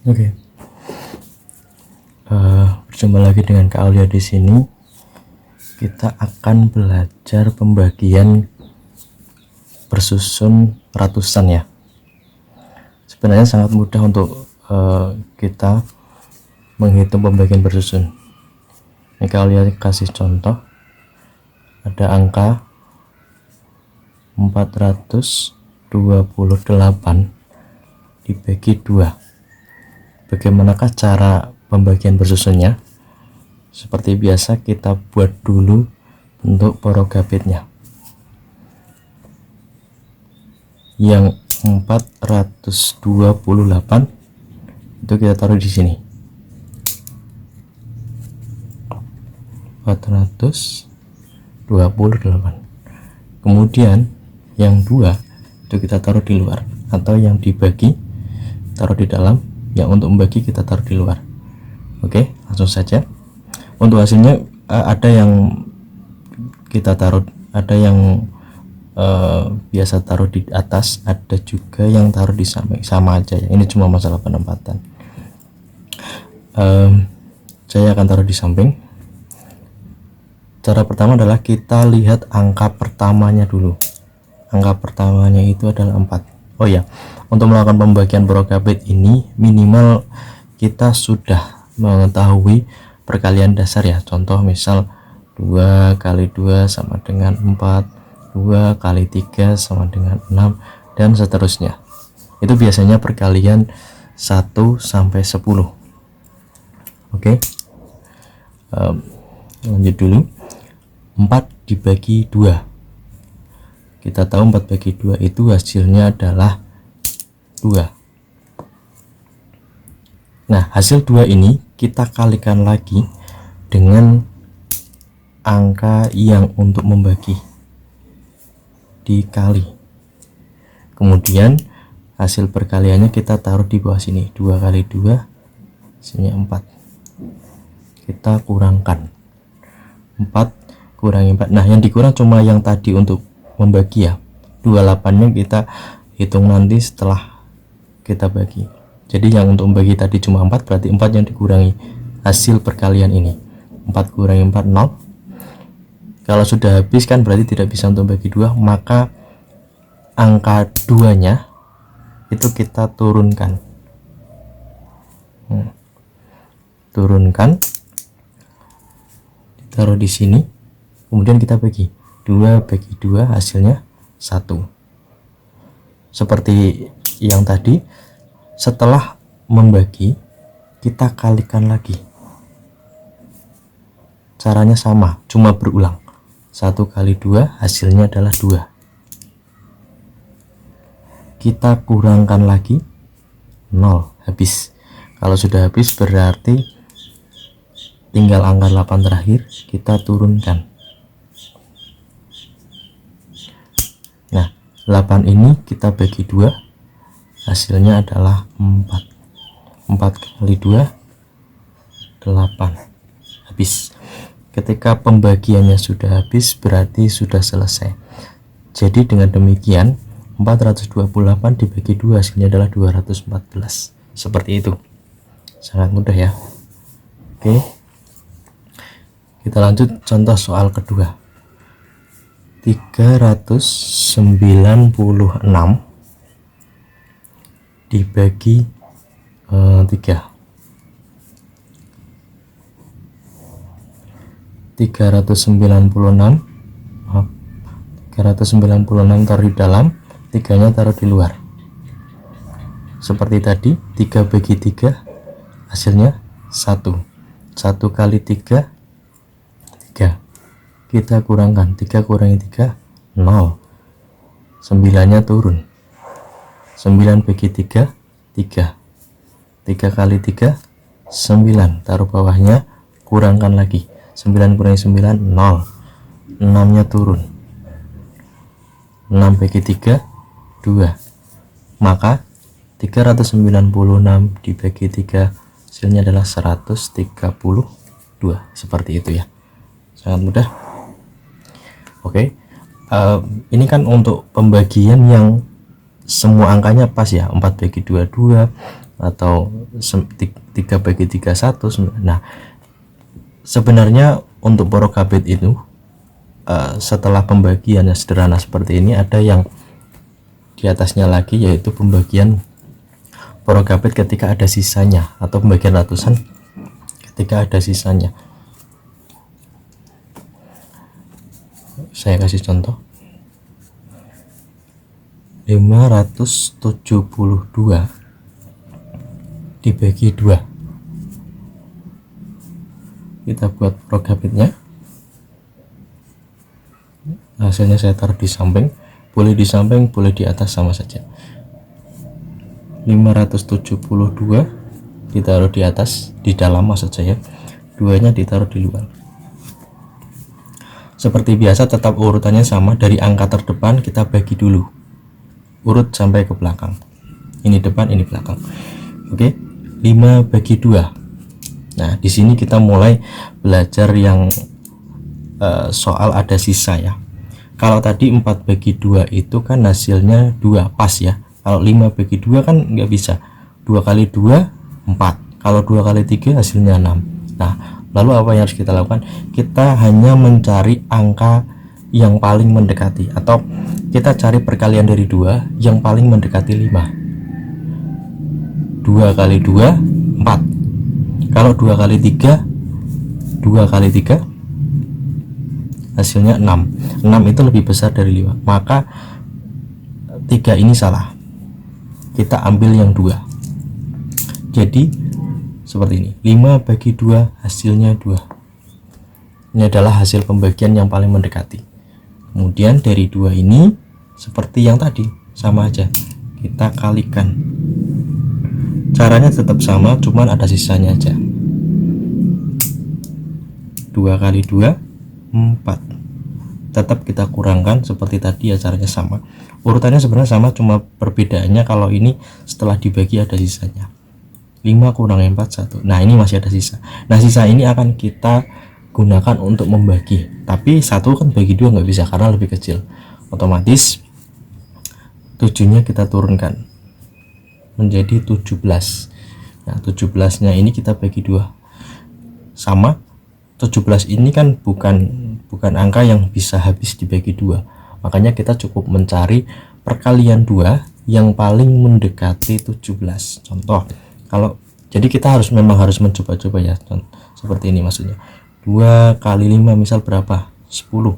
Oke. Berjumpa lagi dengan Kak Aulia di sini. Kita akan belajar pembagian bersusun ratusan ya. Sebenarnya sangat mudah untuk kita menghitung pembagian bersusun. Ini Kak Aulia kasih contoh. Ada angka 428 dibagi 2. Bagaimanakah cara pembagian bersusunnya? Seperti biasa kita buat dulu bentuk porogabitnya. Yang 428 itu kita taruh di sini. 428. Kemudian yang 2 itu kita taruh di luar, atau yang dibagi taruh di dalam, yang untuk membagi kita taruh di luar. Oke, langsung saja. Untuk hasilnya ada yang kita taruh, ada yang biasa taruh di atas, ada juga yang taruh di samping, sama aja ya. Ini cuma masalah penempatan. Saya akan taruh di samping. Cara pertama adalah kita lihat angka pertamanya dulu. Angka pertamanya itu adalah 4. Oh ya, untuk melakukan pembagian porogabit ini minimal kita sudah mengetahui perkalian dasar ya. Contoh misal 2 kali 2 sama dengan 4, 2 kali 3 sama dengan 6, dan seterusnya. Itu biasanya perkalian 1 sampai 10. Oke. Lanjut dulu. 4 dibagi 2. Kita tahu 4 bagi 2 itu hasilnya adalah 2. Nah, hasil 2 ini kita kalikan lagi dengan angka yang untuk membagi, dikali. Kemudian hasil perkaliannya kita taruh di bawah sini. 2 kali 2 hasilnya 4. Kita kurangkan. 4 kurangi 4. Nah, yang dikurang cuma yang tadi untuk membagi ya. 28-nya kita hitung nanti setelah kita bagi. Jadi yang untuk membagi tadi cuma 4, berarti 4 yang dikurangi hasil perkalian ini. 4 kurangi 4, 0. Kalau sudah habis kan berarti tidak bisa untuk bagi 2, maka angka 2-nya itu kita turunkan. Turunkan, ditaruh di sini. Kemudian kita bagi 2 bagi 2 hasilnya 1. Seperti yang tadi, setelah membagi kita kalikan lagi. Caranya sama, cuma berulang. 1 kali 2 hasilnya adalah 2. Kita kurangkan lagi, 0, habis. Kalau sudah habis berarti tinggal angka 8 terakhir, kita turunkan. Nah, 8 ini kita bagi 2, hasilnya adalah 4. 4 kali 2 8. Habis. Ketika pembagiannya sudah habis berarti sudah selesai. Jadi dengan demikian 428 dibagi 2 hasilnya adalah 214. Seperti itu. Sangat mudah ya. Oke. Kita lanjut contoh soal kedua. 396 dibagi 3. 396 taruh di dalam, 3-nya taruh di luar. Seperti tadi, 3 bagi 3 hasilnya 1. 1 kali 3 3. Kita kurangkan, 3 kurangi 3 0. 9-nya turun. 9 bagi 3 3. 3 kali 3 9. Taruh bawahnya, kurangkan lagi. 9 kurangi 9 0. 6-nya turun. 6 bagi 3 2. Maka 396 dibagi 3 hasilnya adalah 132. Seperti itu ya. Sangat mudah. Oke. Ini kan untuk pembagian yang semua angkanya pas ya. 4 bagi 2 2, atau 3 bagi 3 1. Nah, sebenarnya untuk porokabit itu setelah pembagian yang sederhana seperti ini, ada yang di atasnya lagi, yaitu pembagian porokabit ketika ada sisanya, atau pembagian ratusan ketika ada sisanya. Saya kasih contoh. 572 dibagi 2. Kita buat porokabitnya. Hasilnya saya taruh di samping, boleh di samping, boleh di atas, sama saja. 572 ditaruh di atas, di dalam maksud saya, 2-nya ditaruh di luar. Seperti biasa, tetap urutannya sama, dari angka terdepan kita bagi dulu, urut sampai ke belakang. Ini depan, ini belakang. Oke, 5 bagi 2. Nah, di sini kita mulai belajar yang soal ada sisa ya. Kalau tadi 4 bagi 2 itu kan hasilnya 2, pas ya. Kalau 5 bagi 2 kan nggak bisa. 2 kali 2, 4. Kalau 2 kali 3 hasilnya 6. Nah, lalu apa yang harus kita lakukan? Kita hanya mencari angka yang paling mendekati, atau kita cari perkalian dari 2 yang paling mendekati 5. 2 kali 2, 4. Kalau 2 kali 3, 2 kali 3 hasilnya 6. 6 itu lebih besar dari 5, maka 3 ini salah, kita ambil yang 2. Jadi seperti ini, 5 bagi 2 hasilnya 2. Ini adalah hasil pembagian yang paling mendekati. Kemudian dari 2 ini seperti yang tadi, sama aja, kita kalikan. Caranya tetap sama, cuman ada sisanya aja. 2 kali 2, 4. Tetap kita kurangkan seperti tadi ya, caranya sama, urutannya sebenarnya sama, cuma perbedaannya kalau ini setelah dibagi ada sisanya. 5 kurang 4, 1. Nah, ini masih ada sisa. Nah, sisa ini akan kita gunakan untuk membagi, tapi 1 kan bagi 2 nggak bisa karena lebih kecil. Otomatis 7-nya kita turunkan menjadi 17. Nah, 17-nya ini kita bagi 2. Sama, 17 ini kan bukan angka yang bisa habis dibagi 2. Makanya kita cukup mencari perkalian 2 yang paling mendekati 17. Contoh, jadi kita memang harus mencoba-coba ya. Seperti ini maksudnya. 2 kali 5 misal berapa? 10.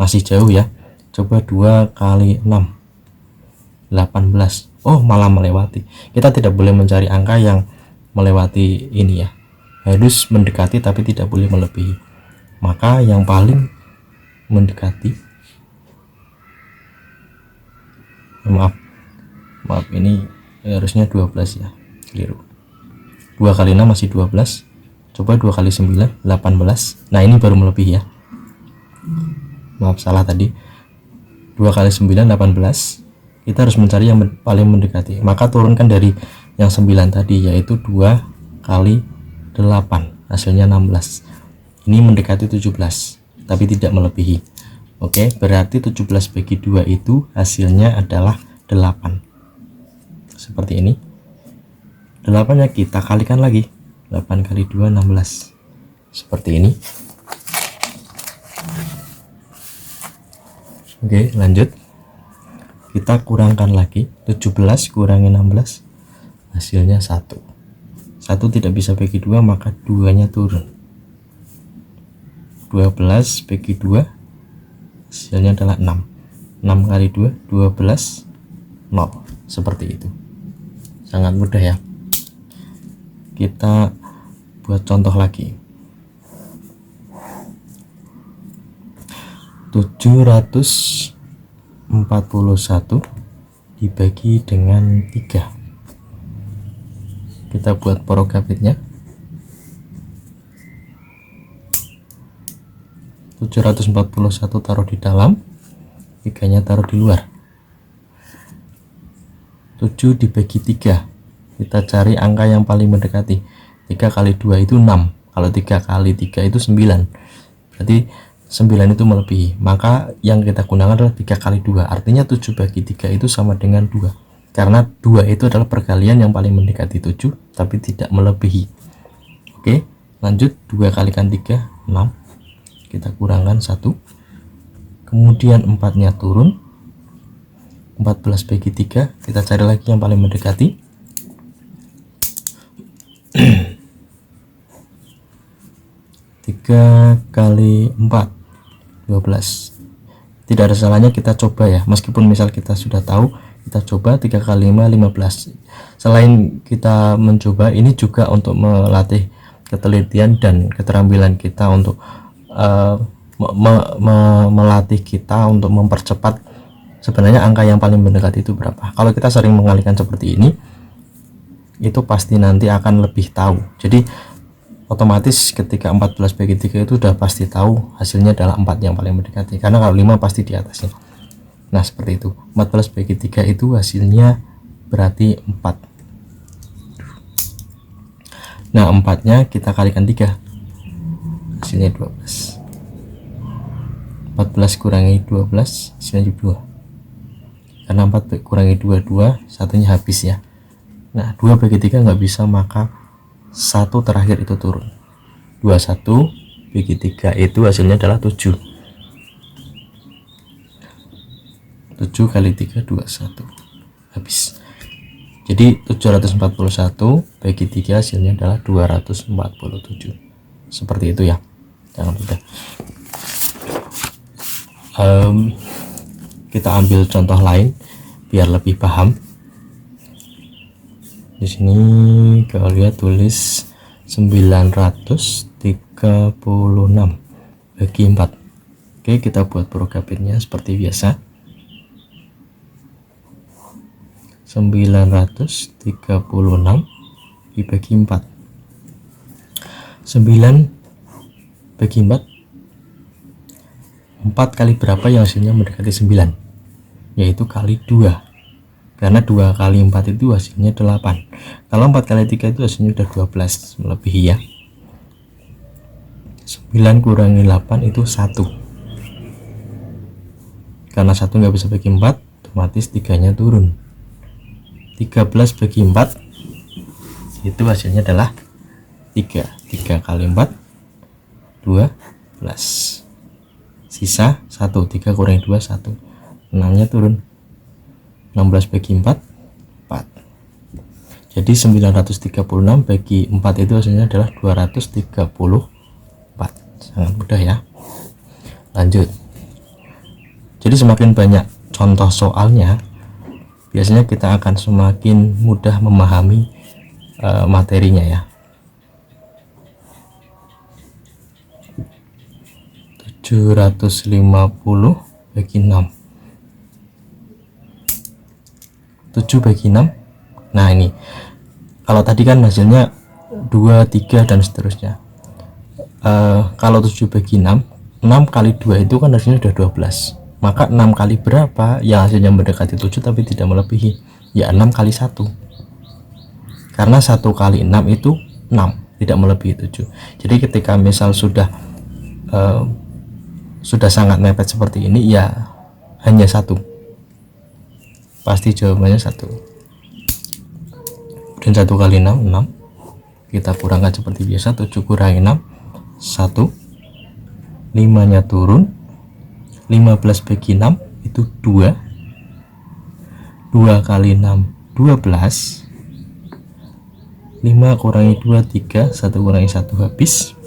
Masih jauh ya. Coba 2 kali 6, 18. Oh, malah melewati. Kita tidak boleh mencari angka yang melewati ini ya. Harus mendekati tapi tidak boleh melebihi. Maka yang paling mendekati, maaf ini harusnya 12 ya, keliru. 2 kali 6 masih 12. Coba 2 kali 9, 18. Nah, ini baru melebihi ya, maaf salah tadi. 2 kali 9, 18. Kita harus mencari yang paling mendekati, maka turunkan dari yang 9 tadi, yaitu 2 kali 8, hasilnya 16. Ini mendekati 17 tapi tidak melebihi. Oke, berarti 17 bagi 2 itu hasilnya adalah 8. Seperti ini. 8-nya kita kalikan lagi. 8 kali 2, 16. Seperti ini. Oke, lanjut. Kita kurangkan lagi. 17 kurangi 16 hasilnya 1. 1 tidak bisa bagi 2, maka 2-nya turun. 12 bagi 2 hasilnya adalah 6. 6 kali 2, 12, 0. Seperti itu. Sangat mudah ya. Kita buat contoh lagi. 741 dibagi dengan 3. Kita buat porokabitnya. 741 taruh di dalam, 3-nya taruh di luar. 7 dibagi 3, kita cari angka yang paling mendekati. 3 kali 2 itu 6. Kalau 3 kali 3 itu 9. Berarti 9 itu melebihi. Maka yang kita gunakan adalah 3 kali 2. Artinya 7 bagi 3 itu sama dengan 2. karena 2 itu adalah perkalian yang paling mendekati 7 tapi tidak melebihi. Oke, lanjut. 2 kalikan 3 6, kita kurangkan 1, kemudian 4 nya turun, 14 bagi 3, kita cari lagi yang paling mendekati. 3 kali 4 12. Tidak ada salahnya kita coba ya, meskipun misal kita sudah tahu, kita coba 3 kali 5 15. Selain kita mencoba, ini juga untuk melatih ketelitian dan keterampilan kita untuk melatih kita untuk mempercepat sebenarnya angka yang paling mendekat itu berapa. Kalau kita sering mengalihkan seperti ini, itu pasti nanti akan lebih tahu. Jadi otomatis ketika 14 bagi 3 itu udah pasti tahu hasilnya adalah 4 yang paling mendekati, karena kalau 5 pasti di atasnya. Nah seperti itu, 14 bagi 3 itu hasilnya berarti 4. Nah 4 nya kita kalikan 3, hasilnya 12. 14 kurangi 12 hasilnya 2, karena 4 kurangi 2 2, satunya habis ya. Nah 2 bagi 3 nggak bisa, maka 1 terakhir itu turun. 21 bagi 3 itu hasilnya adalah 7. 7 kali 3 21, habis. Jadi 741 bagi 3 hasilnya adalah 247. Seperti itu ya, jangan mudah. Kita ambil contoh lain biar lebih paham. Di sini kalau lihat tulis 936 bagi 4. Oke, kita buat prokapitnya seperti biasa. 936 dibagi 4. 9 bagi 4. 4 kali berapa yang hasilnya mendekati 9? Yaitu kali 2. Karena 2 kali 4 itu hasilnya 8. Kalau 4 kali 3 itu hasilnya udah 12, melebihi ya. 9 kurangi 8 itu 1. Karena 1 nggak bisa bagi 4, otomatis 3 nya turun. 13 bagi 4 itu hasilnya adalah 3. 3 kali 4 12. Sisa 1. 3 kurangi 2 1. 6 nya turun. 16 bagi 4 4. Jadi 936 bagi 4 itu hasilnya adalah 234. Sangat mudah ya. Lanjut. Jadi semakin banyak contoh soalnya, biasanya kita akan semakin mudah memahami materinya ya. 750 bagi 6. 7 bagi 6. Nah ini, kalau tadi kan hasilnya 2, 3 dan seterusnya. Kalau 7 bagi 6, 6 kali 2 itu kan hasilnya sudah 12. Maka 6 kali berapa yang hasilnya mendekati 7 tapi tidak melebihi? Ya 6 kali 1. Karena 1 kali 6 itu 6, tidak melebihi 7. Jadi ketika misal sudah sangat mepet seperti ini, ya hanya 1. Pasti jawabannya 1. Dan 1 kali 6 6. Kita kurangkan seperti biasa. 7 kurangi 6 1. 5 nya turun. 15 bagi 6 itu 2. 2 kali 6 12. 5 kurangi 2 3. 1 kurangi 1 habis.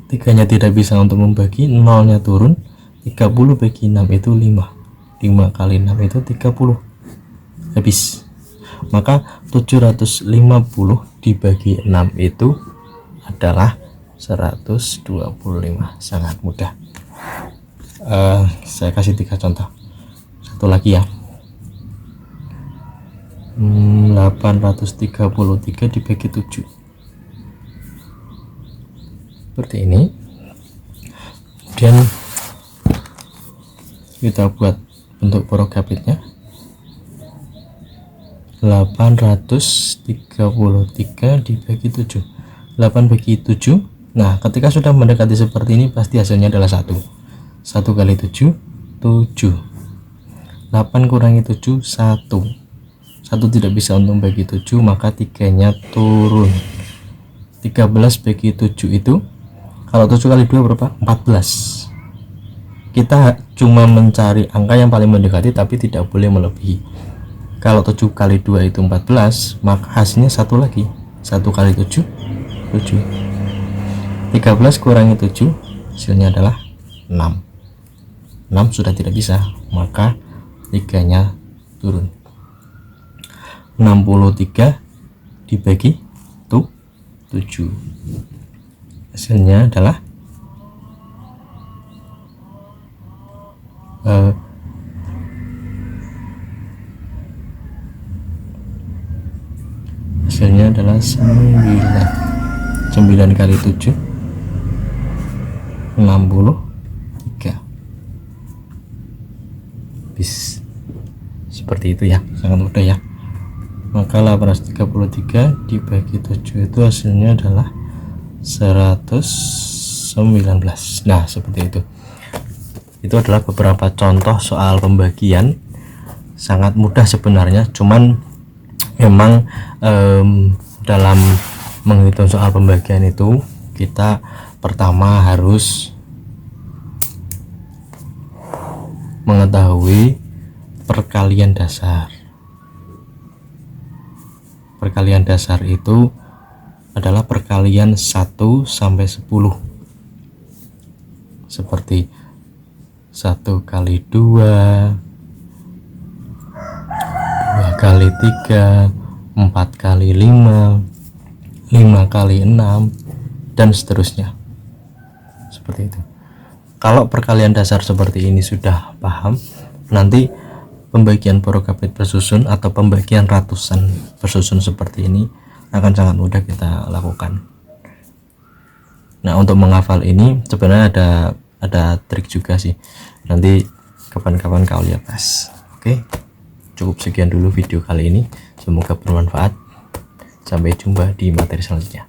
3 nya tidak bisa untuk membagi. 0 nya turun. 30 bagi 6 itu 5. 5 kali 6 itu 30, habis. Maka 750 dibagi 6 itu adalah 125. Sangat mudah. Saya kasih 3 contoh. Satu lagi ya. 833 dibagi 7. Seperti ini. Kemudian kita buat untuk prokapitnya. 833 dibagi 7. 8 bagi 7. Nah ketika sudah mendekati seperti ini, pasti hasilnya adalah 1. 1 kali 7 7. 8 kurangi 7 1 tidak bisa untuk bagi 7, maka 3-nya turun. 13 bagi 7 itu, kalau 7 kali 2 berapa? 14. Kita cuma mencari angka yang paling mendekati tapi tidak boleh melebihi. Kalau 7 kali 2 itu 14, maka hasilnya 1 lagi. 1 kali 7 7. 13 kurangi 7 hasilnya adalah 6. 6 sudah tidak bisa, maka 3-nya turun. 63 dibagi 7 hasilnya adalah hasilnya adalah 9 kali 7 63. Bis seperti itu ya, sangat mudah ya. Maka 833 dibagi 7 itu hasilnya adalah 119. Nah, seperti itu. Itu adalah beberapa contoh soal pembagian. Sangat mudah sebenarnya, cuman memang dalam menghitung soal pembagian itu kita pertama harus mengetahui perkalian dasar. Perkalian dasar itu adalah perkalian 1 sampai 10. Seperti 1 kali 2, 2 kali 3, 4 kali 5, 5 kali 6, dan seterusnya. Seperti itu. Kalau perkalian dasar seperti ini sudah paham, nanti pembagian porokapit bersusun atau pembagian ratusan bersusun seperti ini akan sangat mudah kita lakukan. Nah, untuk menghafal ini sebenarnya ada trik juga sih. Nanti kapan-kapan kau lihat pas. Oke, cukup sekian dulu video kali ini. Semoga bermanfaat. Sampai jumpa di materi selanjutnya.